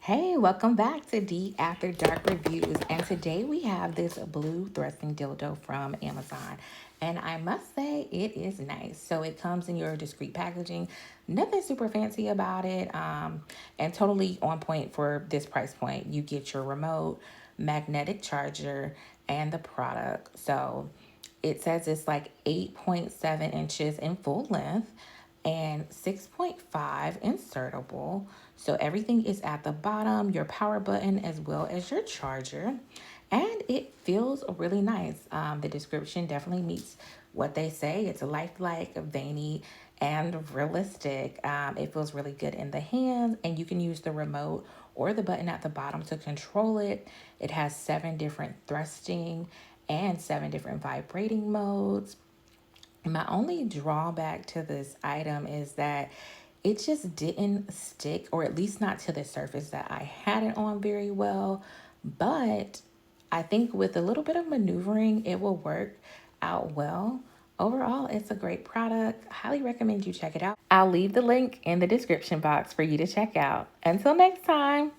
Hey, welcome back to D After Dark Reviews. And today we have this blue thrusting dildo from Amazon. And I must say, it is nice. So it comes in your discreet packaging. Nothing super fancy about it. And totally on point for this price point. You get your remote, magnetic charger, and the product. So it says it's like 8.7 inches in full length and 6.5 insertable. So everything is at the bottom, your power button as well as your charger. And it feels really nice. The description definitely meets what they say. It's lifelike, veiny, and realistic. It feels really good in the hands, and you can use the remote or the button at the bottom to control it. It has 7 different thrusting and 7 different vibrating modes. My only drawback to this item is that it just didn't stick, or at least not to the surface that I had it on very well. But I think with a little bit of maneuvering, it will work out well. Overall, it's a great product. Highly recommend you check it out. I'll leave the link in the description box for you to check out. Until next time.